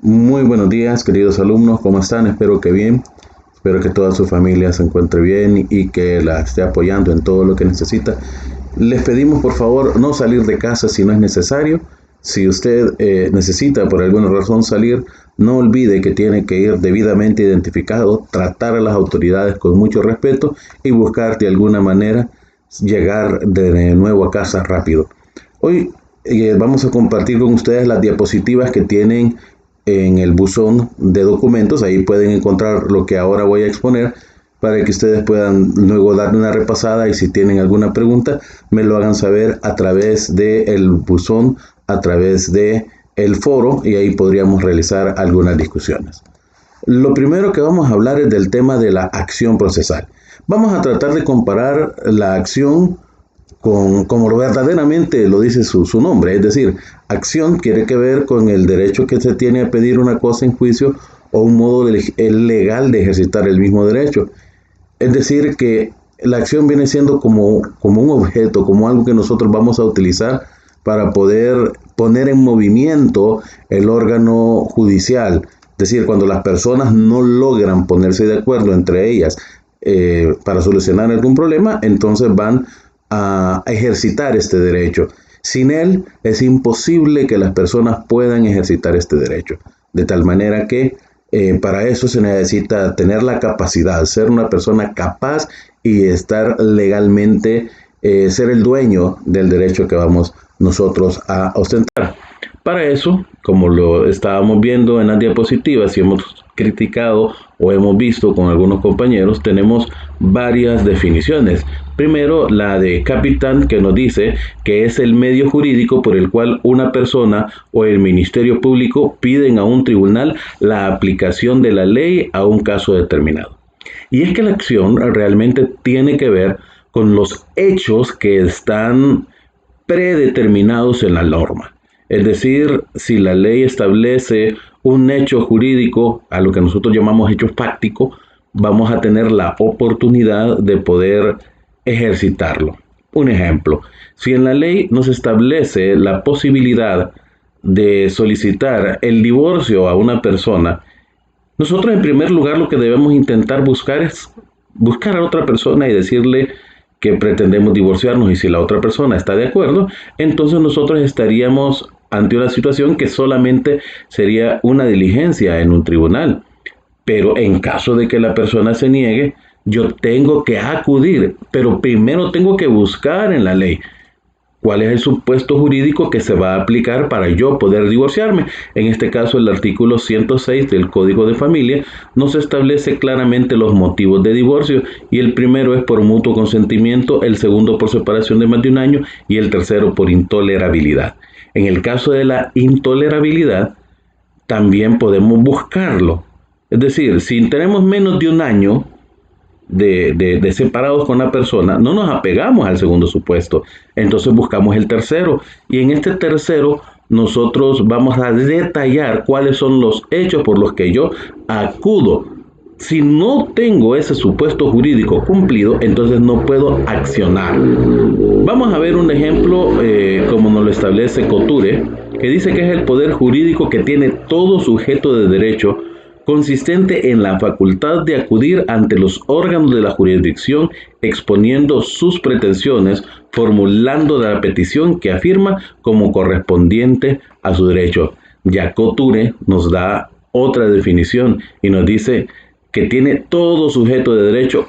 Muy buenos días, queridos alumnos, ¿cómo están? Espero que bien. Espero que toda su familia se encuentre bien y que la esté apoyando en todo lo que necesita. Les pedimos por favor no salir de casa si no es necesario. Si usted necesita por alguna razón salir, no olvide que tiene que ir debidamente identificado, tratar a las autoridades con mucho respeto y buscar de alguna manera llegar de nuevo a casa rápido. Hoy vamos a compartir con ustedes las diapositivas que tienen en el buzón de documentos. Ahí pueden encontrar lo que ahora voy a exponer para que ustedes puedan luego darle una repasada y si tienen alguna pregunta me lo hagan saber a través del buzón, a través de el foro, y ahí podríamos realizar algunas discusiones. Lo primero que vamos a hablar es del tema de la acción procesal. Vamos a tratar de comparar la acción como lo verdaderamente lo dice su nombre, es decir, acción quiere que ver con el derecho que se tiene a pedir una cosa en juicio o un modo legal de ejercitar el mismo derecho. Es decir, que la acción viene siendo como un objeto, como algo que nosotros vamos a utilizar para poder poner en movimiento el órgano judicial. Es decir, cuando las personas no logran ponerse de acuerdo entre ellas para solucionar algún problema, entonces van a ejercitar este derecho. Sin él es imposible que las personas puedan ejercitar este derecho. De tal manera que para eso se necesita tener la capacidad, ser una persona capaz y estar legalmente, ser el dueño del derecho que vamos nosotros a ostentar. Para eso, como lo estábamos viendo en las diapositivas y hemos criticado o hemos visto con algunos compañeros, tenemos varias definiciones. Primero, la de capitán, que nos dice que es el medio jurídico por el cual una persona o el Ministerio Público piden a un tribunal la aplicación de la ley a un caso determinado. Y es que la acción realmente tiene que ver con los hechos que están predeterminados en la norma. Es decir, si la ley establece un hecho jurídico, a lo que nosotros llamamos hecho fáctico, vamos a tener la oportunidad de poder ejercitarlo. Un ejemplo, si en la ley nos establece la posibilidad de solicitar el divorcio a una persona, nosotros en primer lugar lo que debemos intentar buscar es buscar a otra persona y decirle que pretendemos divorciarnos, y si la otra persona está de acuerdo, entonces nosotros estaríamos ante una situación que solamente sería una diligencia en un tribunal. Pero en caso de que la persona se niegue, yo tengo que acudir, pero primero tengo que buscar en la ley cuál es el supuesto jurídico que se va a aplicar para yo poder divorciarme. En este caso, el artículo 106 del Código de Familia nos establece claramente los motivos de divorcio, y el primero es por mutuo consentimiento, el segundo por separación de más de un año y el tercero por intolerabilidad. En el caso de la intolerabilidad, también podemos buscarlo. Es decir, si tenemos menos de un año de separados con la persona, no nos apegamos al segundo supuesto, entonces buscamos el tercero, y en este tercero nosotros vamos a detallar cuáles son los hechos por los que yo acudo. Si no tengo ese supuesto jurídico cumplido, entonces no puedo accionar. Vamos a ver un ejemplo como nos lo establece Couture, que dice que es el poder jurídico que tiene todo sujeto de derecho, consistente en la facultad de acudir ante los órganos de la jurisdicción exponiendo sus pretensiones, formulando la petición que afirma como correspondiente a su derecho. Ya Couture nos da otra definición y nos dice que tiene todo sujeto de derecho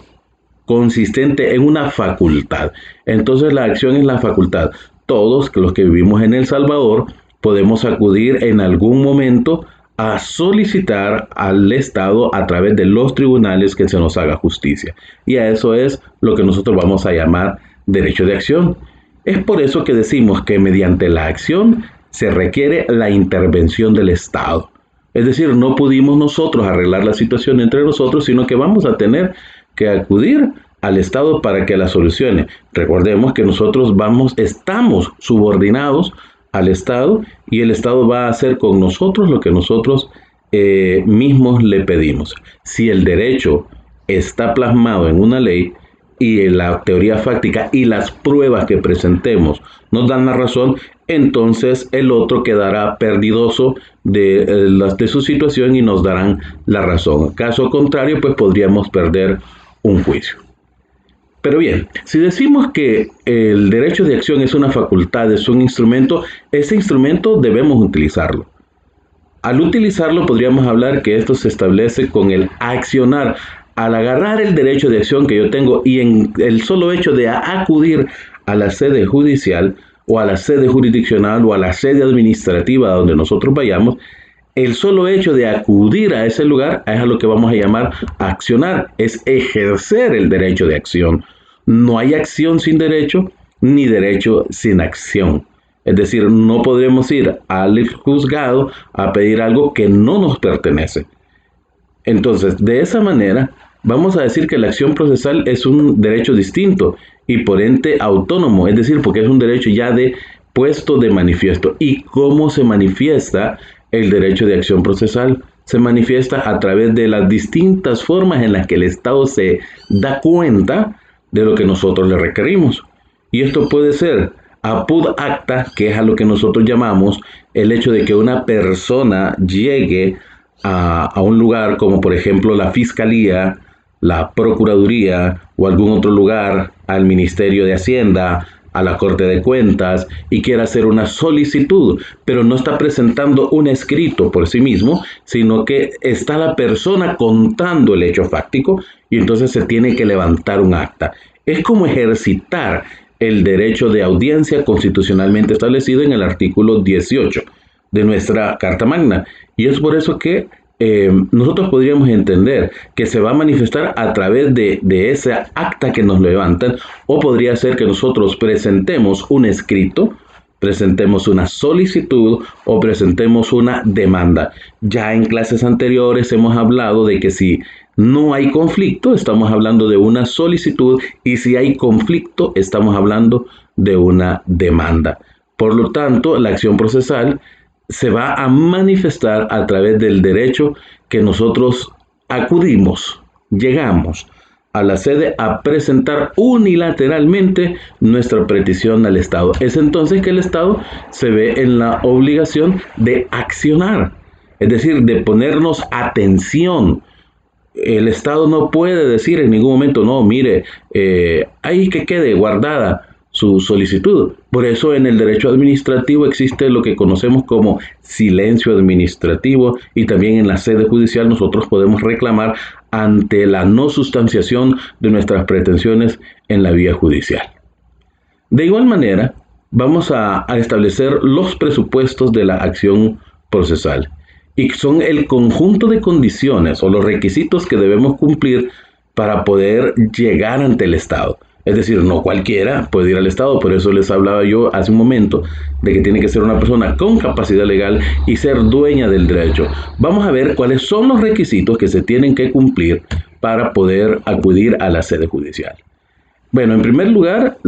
consistente en una facultad. Entonces la acción es la facultad. Todos los que vivimos en El Salvador podemos acudir en algún momento a solicitar al Estado a través de los tribunales que se nos haga justicia. Y a eso es lo que nosotros vamos a llamar derecho de acción. Es por eso que decimos que mediante la acción se requiere la intervención del Estado. Es decir, no pudimos nosotros arreglar la situación entre nosotros, sino que vamos a tener que acudir al Estado para que la solucione. Recordemos que nosotros estamos subordinados al Estado, y el Estado va a hacer con nosotros lo que nosotros mismos le pedimos. Si el derecho está plasmado en una ley, y la teoría fáctica y las pruebas que presentemos nos dan la razón, entonces el otro quedará perdidoso de su situación y nos darán la razón. Caso contrario, pues podríamos perder un juicio. Pero bien, si decimos que el derecho de acción es una facultad, es un instrumento, ese instrumento debemos utilizarlo. Al utilizarlo podríamos hablar que esto se establece con el accionar. Al agarrar el derecho de acción que yo tengo y en el solo hecho de acudir a la sede judicial o a la sede jurisdiccional o a la sede administrativa donde nosotros vayamos, el solo hecho de acudir a ese lugar es a lo que vamos a llamar accionar, es ejercer el derecho de acción. No hay acción sin derecho, ni derecho sin acción. Es decir, no podremos ir al juzgado a pedir algo que no nos pertenece. Entonces, de esa manera, vamos a decir que la acción procesal es un derecho distinto y por ente autónomo, es decir, porque es un derecho ya de puesto de manifiesto. ¿Y cómo se manifiesta el derecho de acción procesal? Se manifiesta a través de las distintas formas en las que el Estado se da cuenta de lo que nosotros le requerimos. Y esto puede ser apud acta, que es a lo que nosotros llamamos el hecho de que una persona llegue a un lugar como por ejemplo la Fiscalía, la Procuraduría o algún otro lugar, al Ministerio de Hacienda, a la Corte de Cuentas y quiera hacer una solicitud, pero no está presentando un escrito por sí mismo, sino que está la persona contando el hecho fáctico y entonces se tiene que levantar un acta. Es como ejercitar el derecho de audiencia constitucionalmente establecido en el artículo 18 de nuestra Carta Magna. Y es por eso que nosotros podríamos entender que se va a manifestar a través de esa acta que nos levantan, o podría ser que nosotros presentemos un escrito, presentemos una solicitud o presentemos una demanda. Ya en clases anteriores hemos hablado de que si no hay conflicto, estamos hablando de una solicitud, y si hay conflicto, estamos hablando de una demanda. Por lo tanto, la acción procesal se va a manifestar a través del derecho que nosotros acudimos, llegamos a la sede a presentar unilateralmente nuestra petición al Estado. Es entonces que el Estado se ve en la obligación de accionar, es decir, de ponernos atención. El Estado no puede decir en ningún momento, no, mire, ahí que quede guardada su solicitud. Por eso en el derecho administrativo existe lo que conocemos como silencio administrativo, y también en la sede judicial nosotros podemos reclamar ante la no sustanciación de nuestras pretensiones en la vía judicial. De igual manera, vamos a establecer los presupuestos de la acción procesal, y son el conjunto de condiciones o los requisitos que debemos cumplir para poder llegar ante el Estado. Es decir, no cualquiera puede ir al Estado, por eso les hablaba yo hace un momento de que tiene que ser una persona con capacidad legal y ser dueña del derecho. Vamos a ver cuáles son los requisitos que se tienen que cumplir para poder acudir a la sede judicial. Bueno, en primer lugar,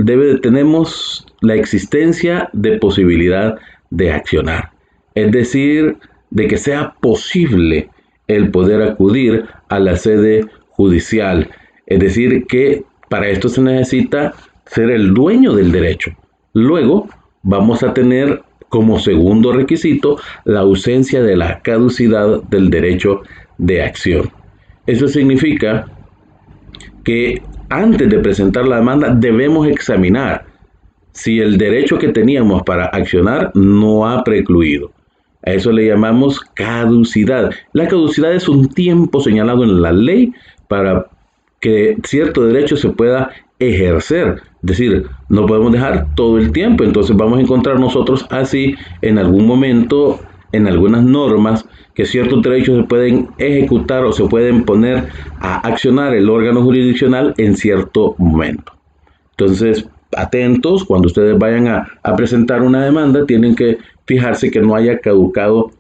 tenemos la existencia de posibilidad de accionar, es decir, de que sea posible el poder acudir a la sede judicial, es decir, que para esto se necesita ser el dueño del derecho. Luego, vamos a tener como segundo requisito la ausencia de la caducidad del derecho de acción. Eso significa que antes de presentar la demanda debemos examinar si el derecho que teníamos para accionar no ha precluido. A eso le llamamos caducidad. La caducidad es un tiempo señalado en la ley para que cierto derecho se pueda ejercer. Es decir, no podemos dejar todo el tiempo. Entonces vamos a encontrar nosotros así en algún momento, en algunas normas, que ciertos derechos se pueden ejecutar o se pueden poner a accionar el órgano jurisdiccional en cierto momento. Entonces, atentos, cuando ustedes vayan a presentar una demanda, tienen que fijarse que no haya caducado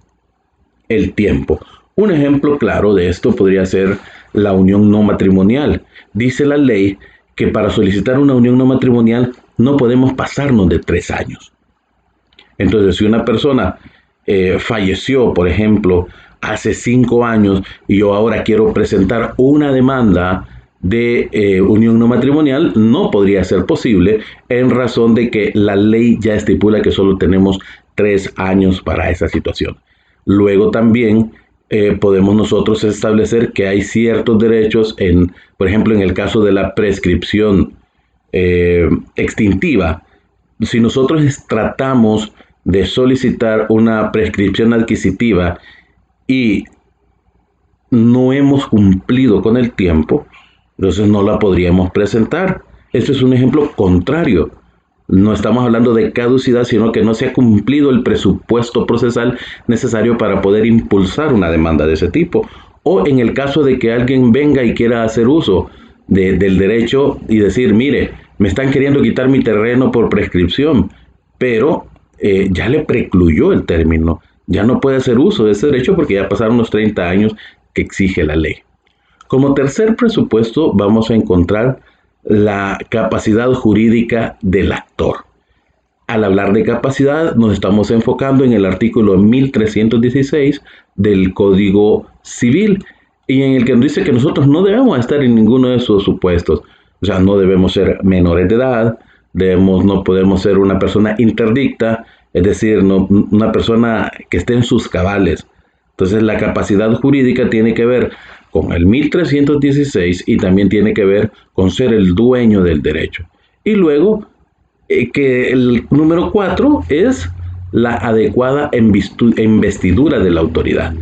el tiempo. Un ejemplo claro de esto podría ser la unión no matrimonial. Dice la ley que para solicitar una unión no matrimonial no podemos pasarnos de 3 años. Entonces, si una persona falleció, por ejemplo, hace 5 años y yo ahora quiero presentar una demanda de unión no matrimonial no podría ser posible en razón de que la ley ya estipula que solo tenemos 3 años para esa situación. Luego también podemos nosotros establecer que hay ciertos derechos, por ejemplo, en el caso de la prescripción extintiva. Si nosotros tratamos de solicitar una prescripción adquisitiva y no hemos cumplido con el tiempo, entonces no la podríamos presentar. Este es un ejemplo contrario. No estamos hablando de caducidad, sino que no se ha cumplido el presupuesto procesal necesario para poder impulsar una demanda de ese tipo. O en el caso de que alguien venga y quiera hacer uso del derecho y decir, mire, me están queriendo quitar mi terreno por prescripción, pero ya le precluyó el término, ya no puede hacer uso de ese derecho porque ya pasaron los 30 años que exige la ley. Como tercer presupuesto vamos a encontrar la capacidad jurídica del actor. Al hablar de capacidad nos estamos enfocando en el artículo 1316 del Código Civil y en el que nos dice que nosotros no debemos estar en ninguno de esos supuestos. O sea, no debemos ser menores de edad, no podemos ser una persona interdicta, es decir, una persona que esté en sus cabales. Entonces la capacidad jurídica tiene que ver con el 1316 y también tiene que ver con ser el dueño del derecho. Y luego que el número 4 es la adecuada investidura de la autoridad.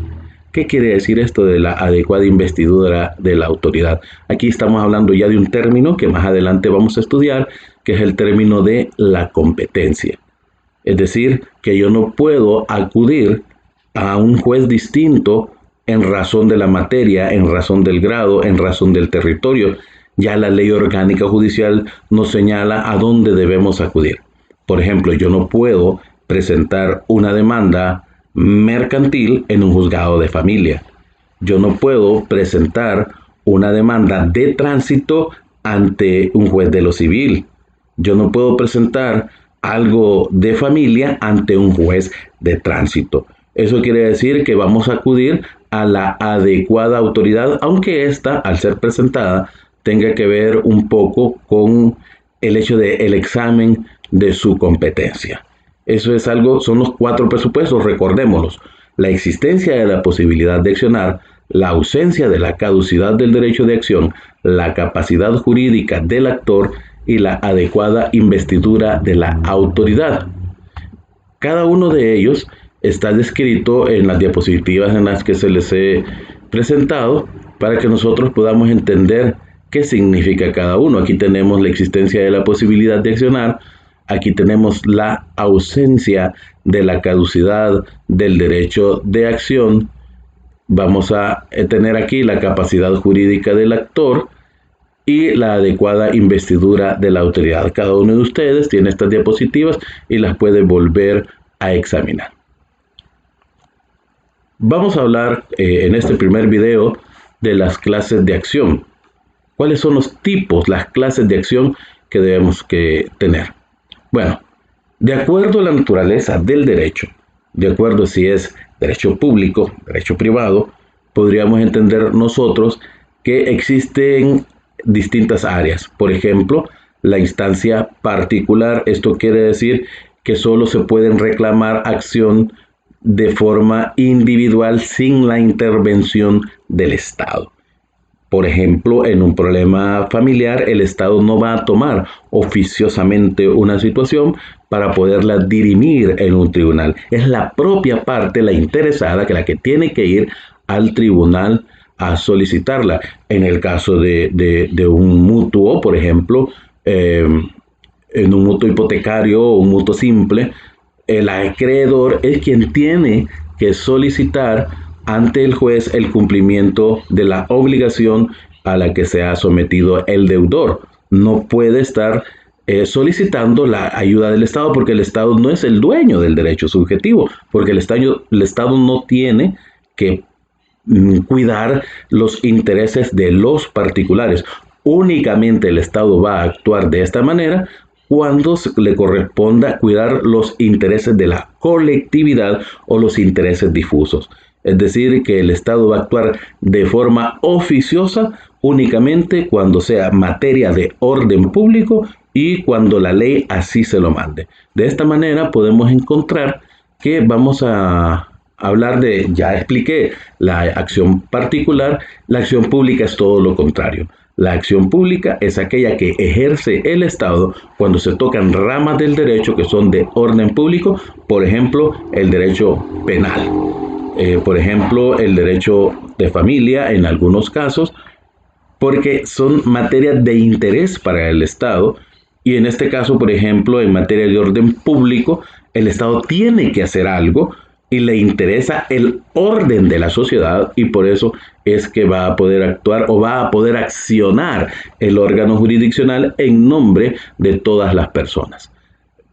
¿Qué quiere decir esto de la adecuada investidura de la autoridad? Aquí estamos hablando ya de un término que más adelante vamos a estudiar, que es el término de la competencia. Es decir, que yo no puedo acudir a un juez distinto en razón de la materia, en razón del grado, en razón del territorio. Ya la ley orgánica judicial nos señala a dónde debemos acudir. Por ejemplo, yo no puedo presentar una demanda mercantil en un juzgado de familia. Yo no puedo presentar una demanda de tránsito ante un juez de lo civil. Yo no puedo presentar algo de familia ante un juez de tránsito. Eso quiere decir que vamos a acudir a la adecuada autoridad, aunque ésta, al ser presentada, tenga que ver un poco con el hecho del examen de su competencia. Eso es algo, son los 4 presupuestos, recordémoslos. La existencia de la posibilidad de accionar, la ausencia de la caducidad del derecho de acción, la capacidad jurídica del actor y la adecuada investidura de la autoridad. Cada uno de ellos está descrito en las diapositivas en las que se les he presentado para que nosotros podamos entender qué significa cada uno. Aquí tenemos la existencia de la posibilidad de accionar, aquí tenemos la ausencia de la caducidad del derecho de acción, vamos a tener aquí la capacidad jurídica del actor y la adecuada investidura de la autoridad. Cada uno de ustedes tiene estas diapositivas y las puede volver a examinar. Vamos a hablar en este primer video de las clases de acción. ¿Cuáles son los tipos, las clases de acción que debemos tener? Bueno, de acuerdo a la naturaleza del derecho, de acuerdo si es derecho público, derecho privado, podríamos entender nosotros que existen distintas áreas. Por ejemplo, la instancia particular, esto quiere decir que solo se pueden reclamar acción de forma individual sin la intervención del Estado. Por ejemplo, en un problema familiar, el Estado no va a tomar oficiosamente una situación para poderla dirimir en un tribunal. Es la propia parte, la interesada, que la que tiene que ir al tribunal a solicitarla. En el caso de un mutuo, por ejemplo, en un mutuo hipotecario o un mutuo simple, el acreedor es quien tiene que solicitar ante el juez el cumplimiento de la obligación a la que se ha sometido el deudor. No puede estar solicitando la ayuda del Estado porque el Estado no es el dueño del derecho subjetivo, porque el Estado no tiene que cuidar los intereses de los particulares. Únicamente el Estado va a actuar de esta manera cuando le corresponda cuidar los intereses de la colectividad o los intereses difusos. Es decir, que el Estado va a actuar de forma oficiosa únicamente cuando sea materia de orden público y cuando la ley así se lo mande. De esta manera podemos encontrar que vamos a hablar de, ya expliqué, la acción particular. La acción pública es todo lo contrario. La acción pública es aquella que ejerce el Estado cuando se tocan ramas del derecho que son de orden público, por ejemplo, el derecho penal, por ejemplo, el derecho de familia en algunos casos, porque son materias de interés para el Estado. Y en este caso, por ejemplo, en materia de orden público, el Estado tiene que hacer algo y le interesa el orden de la sociedad, y por eso es que va a poder actuar o va a poder accionar el órgano jurisdiccional en nombre de todas las personas.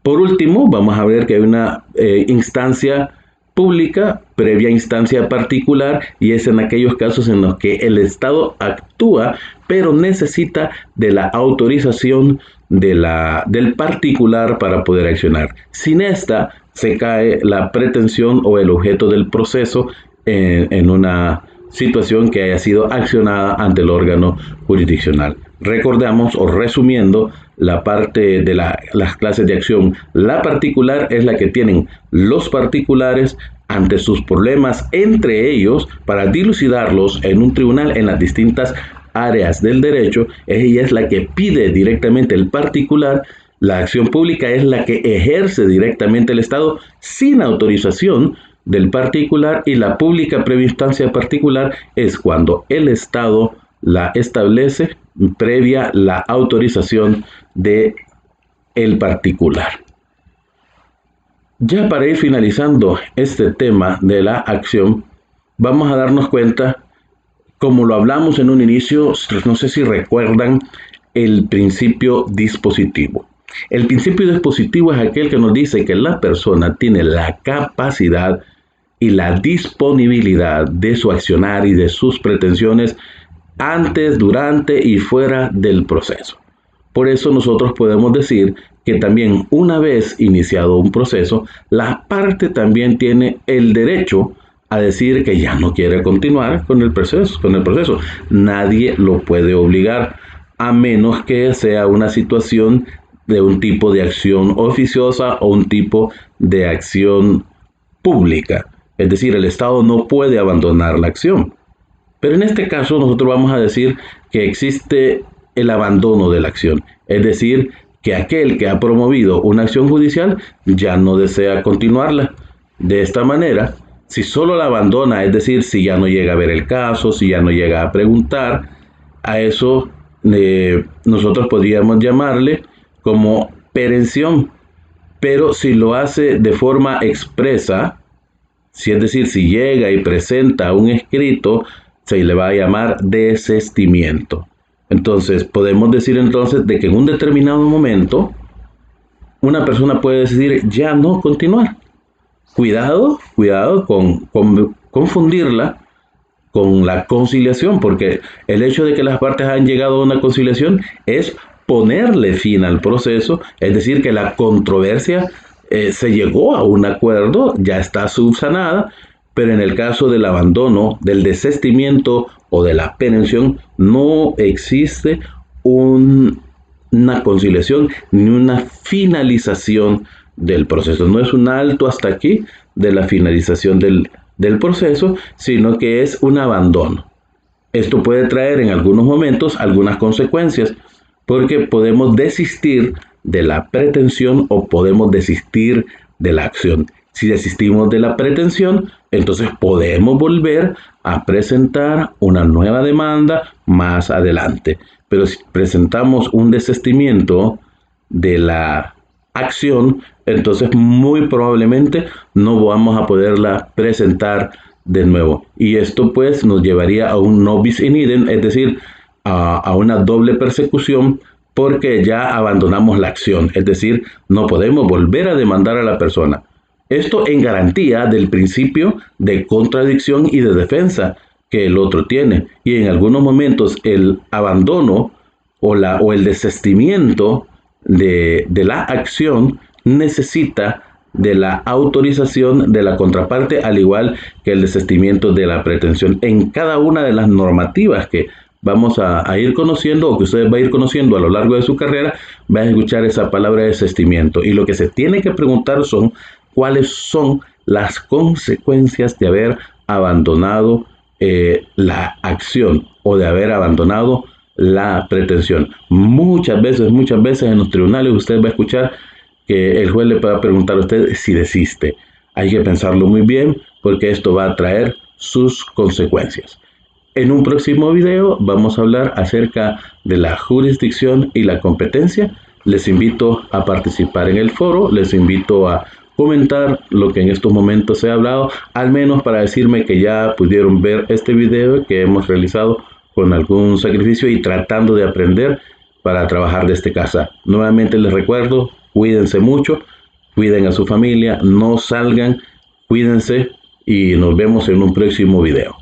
Por último, vamos a ver que hay una instancia pública previa instancia particular, y es en aquellos casos en los que el Estado actúa pero necesita de la autorización del particular para poder accionar. Sin esta se cae la pretensión o el objeto del proceso en una situación que haya sido accionada ante el órgano jurisdiccional. Recordamos, o resumiendo, la parte de las clases de acción. La particular es la que tienen los particulares ante sus problemas entre ellos para dilucidarlos en un tribunal en las distintas áreas del derecho. Ella es la que pide directamente el particular. La acción pública es la que ejerce directamente el Estado sin autorización del particular, y la pública previa instancia particular es cuando el Estado la establece previa la autorización de el particular. Ya para ir finalizando este tema de la acción, vamos a darnos cuenta, como lo hablamos en un inicio, no sé si recuerdan el principio dispositivo. El principio dispositivo es aquel que nos dice que la persona tiene la capacidad y la disponibilidad de su accionar y de sus pretensiones antes, durante y fuera del proceso. Por eso nosotros podemos decir que también una vez iniciado un proceso, la parte también tiene el derecho a decir que ya no quiere continuar con el proceso. Nadie lo puede obligar, a menos que sea una situación de un tipo de acción oficiosa o un tipo de acción pública. Es decir, el Estado no puede abandonar la acción. Pero en este caso nosotros vamos a decir que existe el abandono de la acción. Es decir, que aquel que ha promovido una acción judicial ya no desea continuarla. De esta manera, si solo la abandona, es decir, si ya no llega a ver el caso, si ya no llega a preguntar, a eso nosotros podríamos llamarle como perención. Pero si lo hace de forma expresa, es decir, si llega y presenta un escrito, se le va a llamar desistimiento. Entonces, podemos decir entonces de que en un determinado momento una persona puede decidir ya no continuar. Cuidado con confundirla con la conciliación, porque el hecho de que las partes han llegado a una conciliación es ponerle fin al proceso, es decir, que la controversia se llegó a un acuerdo, ya está subsanada, pero en el caso del abandono, del desistimiento o de la perención, no existe una conciliación ni una finalización del proceso. No es un alto hasta aquí de la finalización del proceso, sino que es un abandono. Esto puede traer en algunos momentos algunas consecuencias, porque podemos desistir de la pretensión o podemos desistir de la acción. Si desistimos de la pretensión, entonces podemos volver a presentar una nueva demanda más adelante. Pero si presentamos un desistimiento de la acción, entonces muy probablemente no vamos a poderla presentar de nuevo. Y esto pues nos llevaría a un no bis in idem, es decir, a una doble persecución, porque ya abandonamos la acción. Es decir, no podemos volver a demandar a la persona. Esto en garantía del principio de contradicción y de defensa que el otro tiene. Y en algunos momentos el abandono o el desistimiento de la acción necesita de la autorización de la contraparte, al igual que el desistimiento de la pretensión. En cada una de las normativas que vamos a ir conociendo o que usted va a ir conociendo a lo largo de su carrera, va a escuchar esa palabra de desistimiento. Y lo que se tiene que preguntar son cuáles son las consecuencias de haber abandonado la acción o de haber abandonado la pretensión. Muchas veces en los tribunales usted va a escuchar que el juez le pueda preguntar a usted si desiste. Hay que pensarlo muy bien porque esto va a traer sus consecuencias. En un próximo video vamos a hablar acerca de la jurisdicción y la competencia. Les invito a participar en el foro, les invito a comentar lo que en estos momentos he hablado, al menos para decirme que ya pudieron ver este video que hemos realizado con algún sacrificio y tratando de aprender para trabajar desde casa. Nuevamente les recuerdo, cuídense mucho, cuiden a su familia, no salgan, cuídense y nos vemos en un próximo video.